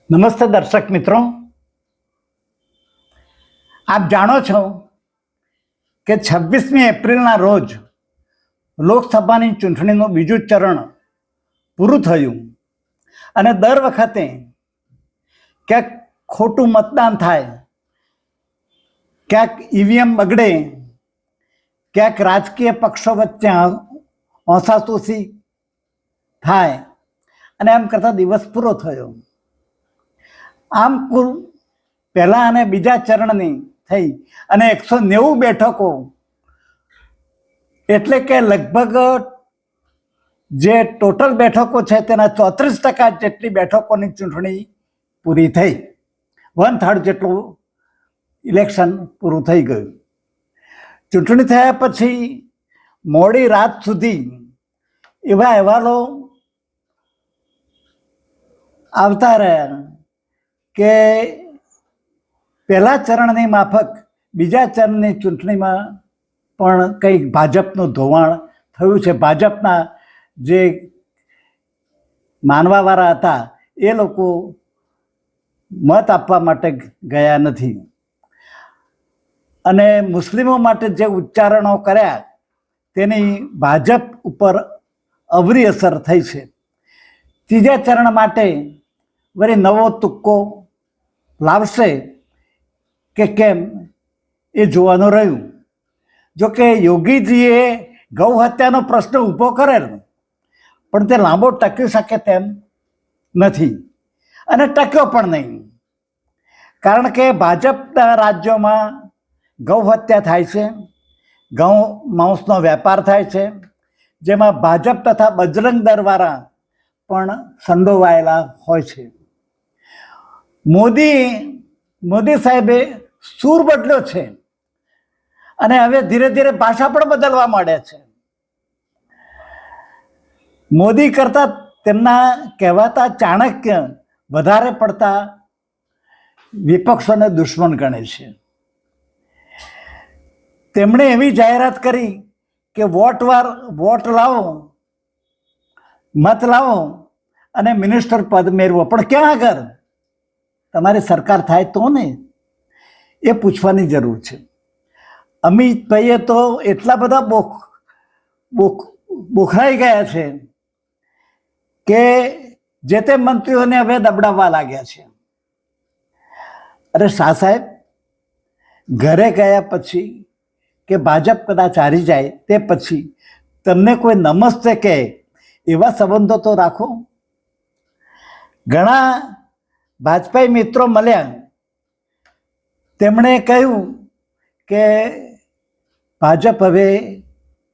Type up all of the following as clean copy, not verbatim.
નમસ્તે દર્શક મિત્રો, આપ જાણો છો કે 26મી એપ્રિલના રોજ લોકસભાની ચૂંટણીનું બીજું ચરણ પૂરું થયું અને દર વખતે ક્યાંક ખોટું મતદાન થાય, ક્યાંક ઈવીએમ બગડે, ક્યાંક રાજકીય પક્ષો વચ્ચે હોંસાસોસી થાય અને એમ કરતાં દિવસ પૂરો થયો. આમ કુલ પહેલા અને બીજા ચરણની થઈ અને 190 બેઠકો એટલે કે લગભગ જે ટોટલ બેઠકો છે તેના 34% જેટલી બેઠકોની ચૂંટણી પૂરી થઈ. 1/3 જેટલું ઇલેક્શન પૂરું થઈ ગયું. ચૂંટણી થયા પછી મોડી રાત સુધી એવા અહેવાલો આવતા રહ્યા કે પહેલા ચરણની માફક બીજા ચરણની ચૂંટણીમાં પણ કંઈક ભાજપનું ધોવાણ થયું છે. ભાજપના જે માનવાવાળા હતા એ લોકો મત આપવા માટે ગયા નથી અને મુસ્લિમો માટે જે ઉચ્ચારણો કર્યા તેની ભાજપ ઉપર અવરી અસર થઈ છે. ત્રીજા ચરણ માટે વળી નવો તુક્કો લાવશે કે કેમ એ જોવાનું રહ્યું. જોકે યોગીજીએ ગૌ હત્યાનો પ્રશ્ન ઊભો કરેલ પણ તે લાંબો ટકી શકે તેમ નથી અને ટક્યો પણ નહીં, કારણ કે ભાજપના રાજ્યોમાં ગૌ હત્યા થાય છે, ગૌ માંસનો વેપાર થાય છે, જેમાં ભાજપ તથા બજરંગ દળવાળા પણ સંડોવાયેલા હોય છે. મોદી સાહેબે સૂર બદલ્યો છે અને હવે ધીરે ધીરે ભાષા પણ બદલવા માંડ્યા છે. મોદી કરતાં તેમના કહેવાતા ચાણક્ય વધારે પડતા વિપક્ષોને દુશ્મન ગણે છે. તેમણે એવી જાહેરાત કરી કે વોટ લાવો, મત લાવો અને મિનિસ્ટર પદ મેળવો, પણ ક્યાં આગળ તમારી સરકાર થાય તો ને એ પૂછવાની જરૂર છે. અમિતભાઈએ તો એટલા બધા બોખરાઈ ગયા છે કે જે તે મંત્રીઓને હવે દબડાવવા લાગ્યા છે. અરે શાહ સાહેબ, ઘરે ગયા પછી કે ભાજપ કદાચ હારી જાય તે પછી તમને કોઈ નમસ્તે કહે એવા સંબંધો તો રાખો. ઘણા ભાજપાઈ મિત્રો મળ્યા, તેમણે કહ્યું કે ભાજપ હવે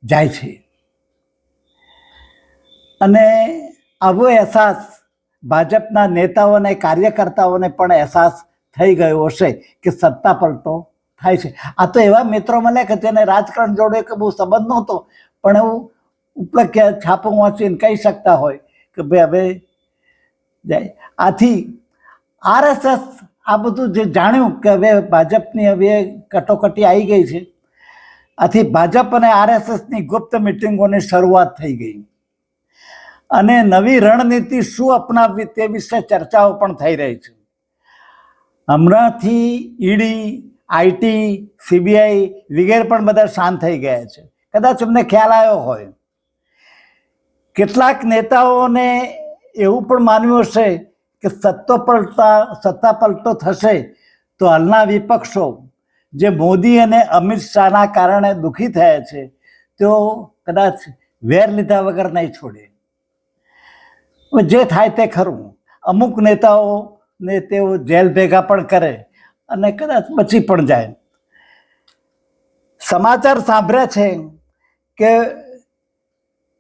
જાય છે અને આવો અહેસાસ ભાજપના નેતાઓને કાર્યકર્તાઓને પણ અહેસાસ થઈ ગયો હશે કે સત્તા પલટો થાય છે. આ તો એવા મિત્રો મળ્યા કે તેને રાજકારણ જોડે કે બહુ સંબંધ નહોતો, પણ એવું ઉપલક્ષ્ય છાપું વાંચીને કહી શકતા હોય કે ભાઈ હવે જાય. આથી આરએસએસ આ બધું જે જાણ્યું કે હવે ભાજપની હવે કટોકટી આવી ગઈ છે, આથી ભાજપ અને આરએસએસની ગુપ્ત મિટિંગોની શરૂઆત થઈ ગઈ અને નવી રણનીતિ શું અપનાવવી તે વિશે ચર્ચાઓ પણ થઈ રહી છે. હમણાંથી ઈડી, આઈટી, સીબીઆઈ વગેરે પણ બધા શાંત થઈ ગયા છે. કદાચ અમને ખ્યાલ આવ્યો હોય. કેટલાક નેતાઓને એવું પણ માન્યું હશે કે સત્તા પલટો થશે તો હાલના વિપક્ષો જે મોદી અને અમિત શાહના કારણે દુઃખી થયા છે તેઓ કદાચ વેર લીધા વગર નહીં છોડે. જે થાય તે ખરું. અમુક નેતાઓને તેઓ જેલ ભેગા પણ કરે અને કદાચ બચી પણ જાય. સમાચાર સાંભળ્યા છે કે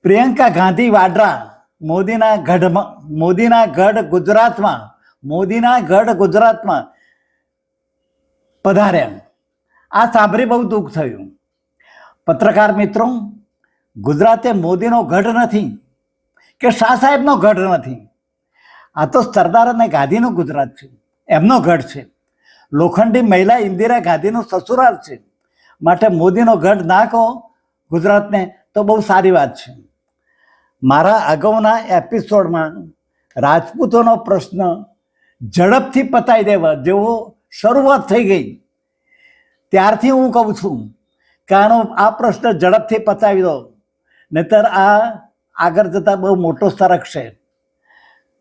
પ્રિયંકા ગાંધી વાડ્રા મોદીના ગઢ ગુજરાતમાં પધાર્યા. આ સાંભળી બહુ દુઃખ થયું. પત્રકાર મિત્રો, ગુજરાત એ મોદીનો ગઢ નથી કે શાહ સાહેબનો ગઢ નથી. આ તો સરદાર અને ગાંધીનું ગુજરાત છે, એમનો ગઢ છે. લોખંડી મહિલા ઇન્દિરા ગાંધીનું સસુરાલ છે. માટે મોદીનો ગઢ ના કહો ગુજરાતને તો બહુ સારી વાત છે. મારા અગાઉના એપિસોડમાં રાજપૂતોનો પ્રશ્ન ઝડપથી પતાવી દેવા જેવો શરૂઆત થઈ ગઈ ત્યારથી હું કહું છું કે આ પ્રશ્ન ઝડપથી પતાવી દો, નહીતર આ આગળ જતાં બહુ મોટો સરકશે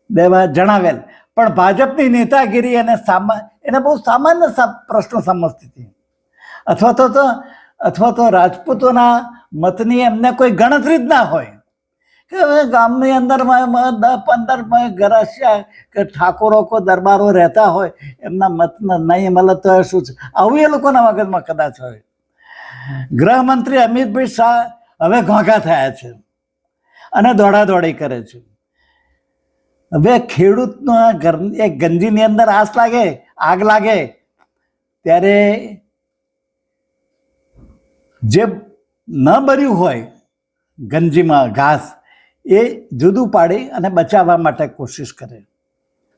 દેવા જણાવેલ. પણ ભાજપની નેતાગીરી એને બહુ સામાન્ય પ્રશ્ન સમજતી હતી, અથવા તો રાજપૂતોના મતની એમને કોઈ ગણતરી જ ના હોય કે હવે ગામની અંદરમાં 10-15 ગરાસિયા કે ઠાકોરો કો દરબારો રહેતા હોય, એમના મત નહીં મળે તો શું છે, આવું એ લોકોના મગજમાં કદાચ હોય. ગૃહમંત્રી અમિતભાઈ શાહ હવે ઘોંઘા થયા છે અને દોડાદોડી કરે છે. હવે ખેડૂતના ઘર એક ગંજીની અંદર આગ લાગે ત્યારે જે ન ભર્યું હોય ગંજીમાં ઘાસ એ જુદું પાડી અને બચાવવા માટે કોશિશ કરે.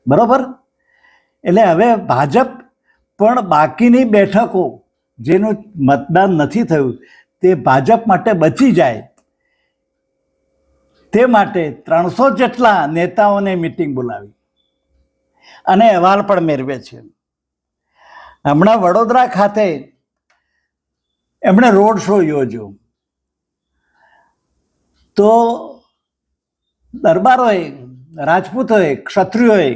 બરોબર? એટલે હવે ભાજપ પણ બાકીની બેઠકો જેનું મતદાન નથી થયું તે ભાજપ માટે બચી જાય તે માટે 300 જેટલા નેતાઓને મિટિંગ બોલાવી અને અહેવાલ પણ મેળવે છે. હમણાં વડોદરા ખાતે એમણે રોડ શો યોજ્યો તો દરબારોએ, રાજપૂતોએ, ક્ષત્રિયોએ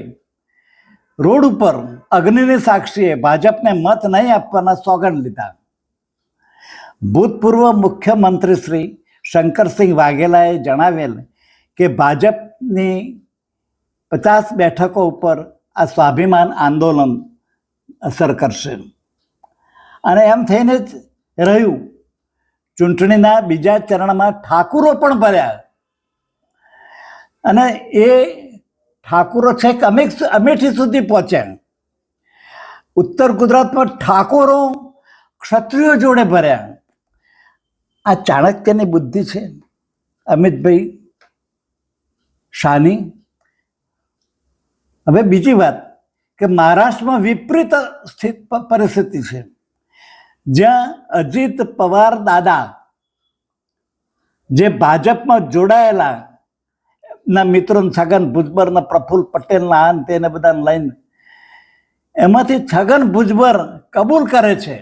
રોડ ઉપર અગ્નિની સાક્ષીએ ભાજપને મત નહીં આપવાના સોગંદ લીધા. ભૂતપૂર્વ મુખ્યમંત્રી શ્રી શંકરસિંહ વાઘેલાએ જણાવેલ કે ભાજપની 50 બેઠકો ઉપર આ સ્વાભિમાન આંદોલન અસર કરશે અને એમ થઈને જ રહ્યું. ચૂંટણીના બીજા ચરણમાં ઠાકુરો પણ ભર્યા અને એ ઠાકુરો છેક અમેઠી સુધી પહોંચ્યા. ઉત્તર ગુજરાતમાં ઠાકોરો ક્ષત્રિયો જોડે ભર્યા. આ ચાણક્યની બુદ્ધિ છે અમિતભાઈ શાહની. હવે બીજી વાત કે મહારાષ્ટ્રમાં વિપરીત પરિસ્થિતિ છે, જ્યાં અજીત પવાર દાદા જે ભાજપમાં જોડાયેલા ના મિત્રો છગન ભુજબળ ને પ્રફુલ્લ પટેલના આન તેને બધાને લઈને એમાંથી છગન ભુજબળ કબૂલ કરે છે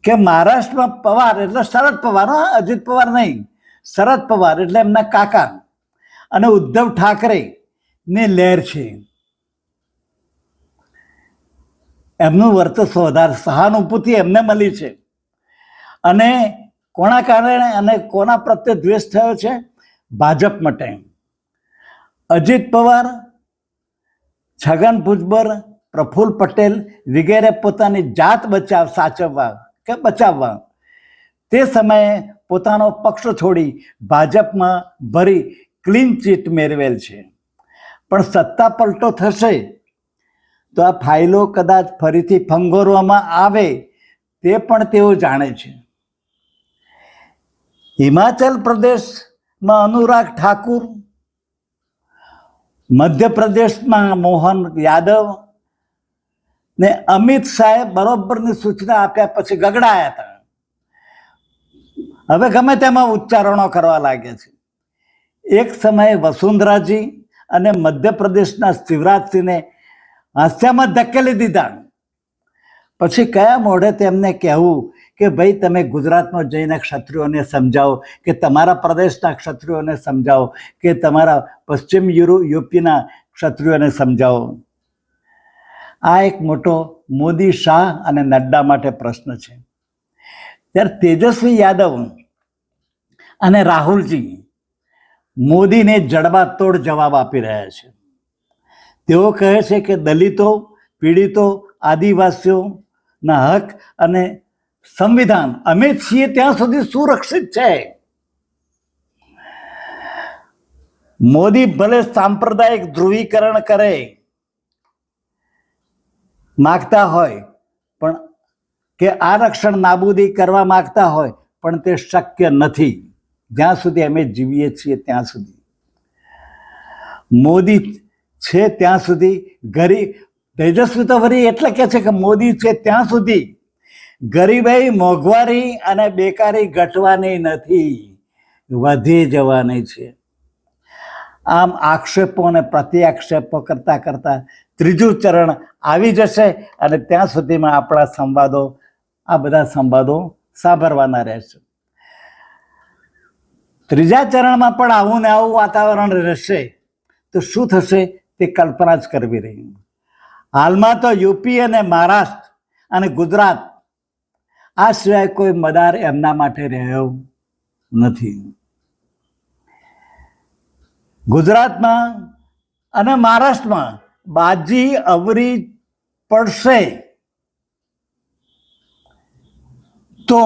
કે મહારાષ્ટ્રમાં પવાર એટલે શરદ પવાર, અજીત પવાર નહીં, શરદ પવાર એટલે એમના કાકા અને ઉદ્ધવ ઠાકરે ની લહેર છે. એમનું વર્ચસ્વ વધારે, સહાનુભૂતિ એમને મળી છે. અને કોના કારણે અને કોના પ્રત્યે દ્વેષ થયો છે? ભાજપ માટે. અજીત પવાર, છગન ભુજબળ, પ્રફુલ્લ પટેલ વગેરે પોતાની જાત બચાવવા તે સમયે પોતાનો પક્ષ છોડી ભાજપમાં ભરી ક્લીન ચીટ મેળવેલ છે. પણ સત્તા પલટો થશે તો આ ફાઇલો કદાચ ફરીથી ફંગોરવામાં આવે તે પણ તેઓ જાણે છે. હિમાચલ પ્રદેશમાં અનુરાગ ઠાકુર, મધ્યપ્રદેશમાં મોહન યાદવ ને અમિત શાહે બરોબરની સૂચના આપ્યા પછી ગગડાયા હતા. હવે ગમે તેમાં ઉચ્ચારણો કરવા લાગ્યા છે. એક સમયે વસુંધરાજી અને મધ્યપ્રદેશના શિવરાજસિંહને હાસ્યામાં ધકેલી દીધા. પછી કયા મોઢે તેમને કહેવું કે ભાઈ તમે ગુજરાતમાં જઈને ક્ષત્રિયોને સમજાવો, કે તમારા પ્રદેશના ક્ષત્રિયોને સમજાવો, કે તમારા પશ્ચિમ યુપીના ક્ષત્રિયોને સમજાવો. આ એક મોટો મોદી, શાહ અને નડ્ડા માટે પ્રશ્ન છે. ત્યારે તેજસ્વી યાદવ અને રાહુલજી મોદીને જડબાતોડ જવાબ આપી રહ્યા છે. તેઓ કહે છે કે દલિતો, પીડિતો, આદિવાસીઓના હક અને સંવિધાન અમે છીએ ત્યાં સુધી સુરક્ષિત છે. મોદી ભલે સાંપ્રદાયિક ધ્રુવીકરણ કરે માગતા હોય પણ કે આરક્ષણ નાબૂદી કરવા માગતા હોય, પણ તે શક્ય નથી જ્યાં સુધી અમે જીવીએ છીએ ત્યાં સુધી. મોદી છે ત્યાં સુધી તેજસ્વી તો વળી એટલે કે છે કે મોદી છે ત્યાં સુધી ગરીબાઈ, મોંઘવારી અને બેકારી ઘટવાની નથી, વધી જવાની છે. આમ આક્ષેપો અને પ્રત્યાક્ષેપો કરતાં કરતાં ત્રીજું ચરણ આવી જશે અને ત્યાં સુધીમાં આપણા સંવાદો, આ બધા સંવાદો સાંભળવાના રહેશે. ત્રીજા ચરણમાં પણ આવું ને આવું વાતાવરણ રહેશે તો શું થશે તે કલ્પના જ કરવી રહી. હાલમાં તો યુપી અને મહારાષ્ટ્ર અને ગુજરાત આ સિવાય કોઈ મદાર એમના માટે રહ્યો નથી. ગુજરાતમાં અને મહારાષ્ટ્રમાં બાજી અવરી પડશે તો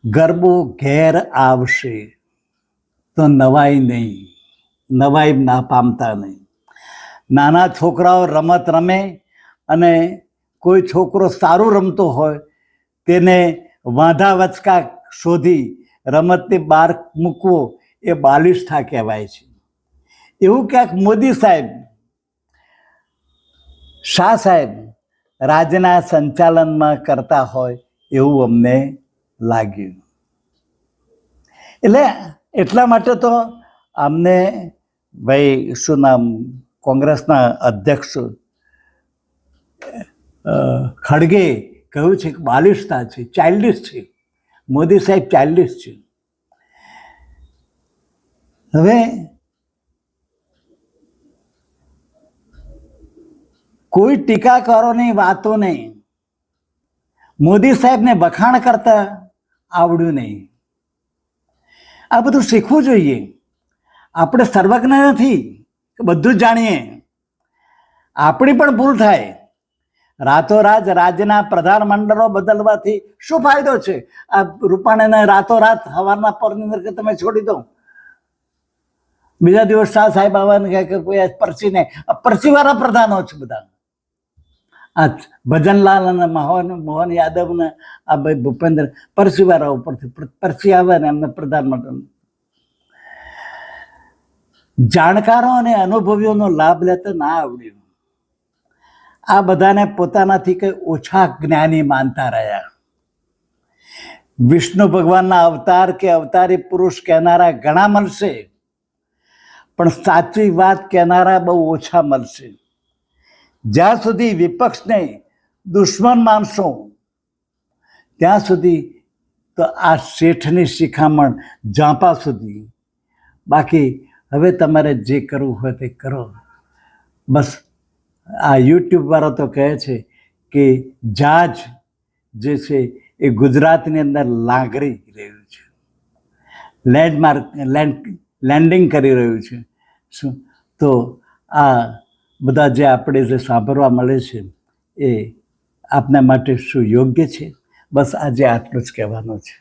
ગરબો ઘેર આવશે, તો નવાઈ નહીં, નવાઈ ના પામતા નહીં. નાના છોકરાઓ રમત રમે અને કોઈ છોકરો સારું રમતો હોય તેને વાંધા વચકા શોધી રમતની બહાર મૂકવો એ બાલિષ્ઠા કહેવાય છે. એવું ક્યાંક મોદી સાહેબ, શાહ સાહેબ રાજ્યના સંચાલનમાં કરતા હોય એવું અમને લાગ્યું. એટલે એટલા માટે તો અમને ભાઈ શું નામ કોંગ્રેસના અધ્યક્ષ ખડગે કહ્યું છે કે બાલિશતા છે, ચાઇલ્ડિશ છે. મોદી સાહેબ ચાઇલ્ડિશ છે. હવે કોઈ ટીકાકારોની વાતો નહીં, મોદી સાહેબને વખાણ કરતા આવડ્યું નહીં. આ બધું શીખવું જોઈએ. આપણે સર્વજ્ઞ નથી કે બધું જ જાણીએ. આપણી પણ ભૂલ થાય. રાતોરાત રાજ્યના પ્રધાનમંડળો બદલવાથી શું ફાયદો છે? આ રૂપાણીને રાતોરાત હવારના પરની અંદર તમે છોડી દો, બીજા દિવસ શાહ સાહેબ આવવાને કહે કે કોઈ પરચીને, પરચીવાળા પ્રધાનો છે બધા. આ ભજનલાલ અને મોહન યાદવ ને આ ભાઈ ભૂપેન્દ્ર પરચીવાળા ઉપરથી પરચી આવે ને એમને પ્રધાનમંત્રી. જાણકારો અને અનુભવીઓનો લાભ લેતો ના આવડ્યું. આ બધાને પોતાનાથી કંઈ ઓછા જ્ઞાની માનતા રહ્યા. વિષ્ણુ ભગવાનના અવતાર કે અવતારી પુરુષ કહેનારા ઘણા મળશે, પણ સાચી વાત કહેનારા બહુ ઓછા મળશે. જ્યાં સુધી વિપક્ષને દુશ્મન માનશો ત્યાં સુધી તો આ શેઠની શિખામણ ઝાંપા સુધી. બાકી હવે તમારે જે કરવું હોય તે કરો. બસ આ યુટ્યુબ વાળો તો કહે છે કે જહાજ જે છે એ ગુજરાતની અંદર લાંગરી રહ્યું છે, લેન્ડિંગ કરી રહ્યું છે. શું તો આ બધા જે આપણે જે સાંભળવા મળે છે એ આપના માટે શું યોગ્ય છે? બસ આજે આટલું જ કહેવાનું છે.